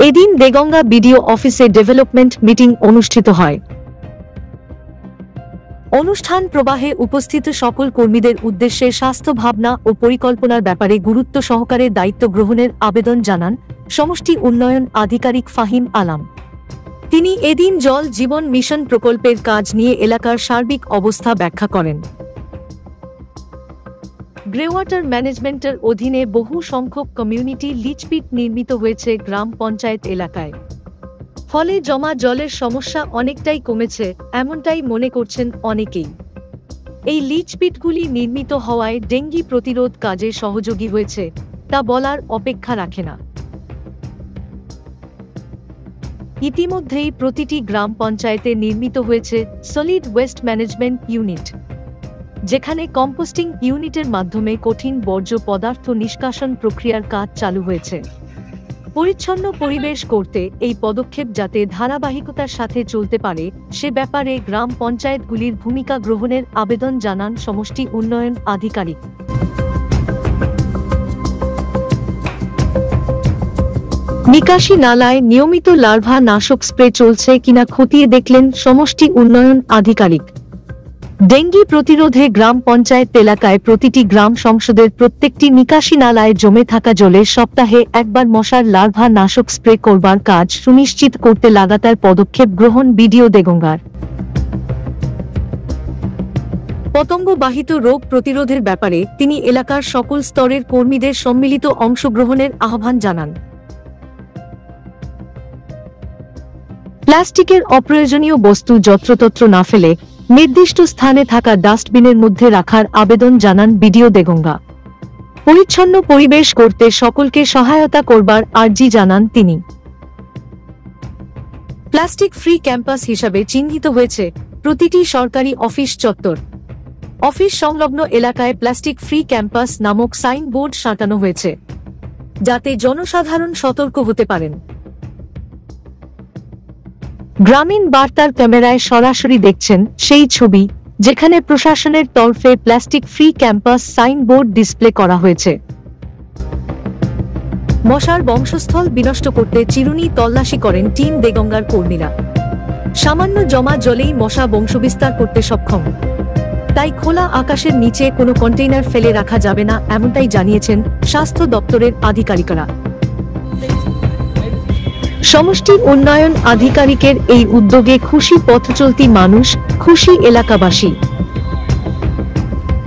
এদিন দেগঙ্গা বিডিও অফিসে development meeting অনুষ্ঠিত হয়। অনুষ্ঠান প্রবাহে উপস্থিত সকল কর্মীদের উদ্দেশ্যে স্বাস্থ্য ভাবনা ও পরিকল্পনার ব্যাপারে গুরুত্ব সহকারে দায়িত্ব গ্রহণের আবেদন জানান সমষ্টি উন্নয়ন আধিকারিক ফাহিম আলম। তিনি এদিন জল জীবন মিশন প্রকল্পের কাজ নিয়ে এলাকার সার্বিক অবস্থা ব্যাখ্যা করেন। গ্রে ওয়াটার ম্যানেজমেন্টের অধীনে বহু সংখ্যক কমিউনিটি লিচপিট নির্মিত হয়েছে গ্রাম পঞ্চায়েত এলাকায়। ফলে জমা জলের সমস্যা অনেকটাই কমেছে, এমনটাই মনে করছেন অনেকেই। এই লিচপিটগুলি নির্মিত হওয়ায় ডেঙ্গি প্রতিরোধ কাজে সহযোগী হয়েছে, তা বলার অপেক্ষা রাখে না। ইতিমধ্যেই প্রতিটি গ্রাম পঞ্চায়েতে নির্মিত হয়েছে সলিড ওয়েস্ট ম্যানেজমেন্ট ইউনিট, যেখানে কম্পোস্টিং ইউনিটের মাধ্যমে কঠিন বর্জ্য পদার্থ নিষ্কাশন প্রক্রিয়ার কাজ চালু হয়েছে। পরিচ্ছন্ন পরিবেশ করতে এই পদক্ষেপ যাতে ধারাবাহিকতার সাথে চলতে পারে সে ব্যাপারে গ্রাম পঞ্চায়েতগুলির ভূমিকা গ্রহণের আবেদন জানান সমষ্টি উন্নয়ন আধিকারিক। নিকাশি নালায় নিয়মিত লার্ভা নাশক স্প্রে চলছে কিনা খতিয়ে দেখলেন সমষ্টি উন্নয়ন আধিকারিক। ডেঙ্গি প্রতিরোধে গ্রাম পঞ্চায়েত এলাকায় প্রতিটি গ্রাম সংসদের প্রত্যেকটি নিকাশি নালায় জমে থাকা জলে সপ্তাহে একবার মশার লার্ভা নাশক স্প্রে করবার কাজ সুনিশ্চিত করতে লাগাতার পদক্ষেপ গ্রহণ বিডিও দেগঙ্গার। পতঙ্গবাহিত রোগ প্রতিরোধের ব্যাপারে তিনি এলাকার সকল স্তরের কর্মীদের সম্মিলিত অংশগ্রহণের আহ্বান জানান। প্লাস্টিকের অপ্রয়োজনীয় বস্তু যত্রতত্র না ফেলে নির্দিষ্ট স্থানে থাকা ডাস্টবিনের মধ্যে রাখার আবেদন জানান বিডিও দেগঙ্গা। পরিচ্ছন্ন পরিবেশ করতে সকলকে সহায়তা করবার আর্জি জানান তিনি। প্লাস্টিক ফ্রি ক্যাম্পাস হিসাবে চিহ্নিত হয়েছে প্রতিটি সরকারি অফিস চত্বর। অফিস সংলগ্ন এলাকায় প্লাস্টিক ফ্রি ক্যাম্পাস নামক সাইনবোর্ড সাঁটানো হয়েছে, যাতে জনসাধারণ সতর্ক হতে পারেন। গ্রামীণ বার্তার ক্যামেরায় সরাসরি দেখছেন সেই ছবি, যেখানে প্রশাসনের তরফে plastic free campus signboard display করা হয়েছে। মশার বংশস্থল বিনষ্ট করতে চিরুনি তল্লাশি করেন টিম দেগঙ্গার কর্মীরা। সামান্য জমা জলেই মশা বংশবিস্তার করতে সক্ষম, তাই খোলা আকাশের নিচে কোনো কন্টেইনার ফেলে রাখা যাবে না, এমনটাই জানিয়েছেন স্বাস্থ্য দপ্তরের আধিকারিকরা। সমষ্টি উন্নয়ন আধিকারিকের এই উদ্যোগে খুশি পথচলতি মানুষ, খুশি এলাকাবাসী।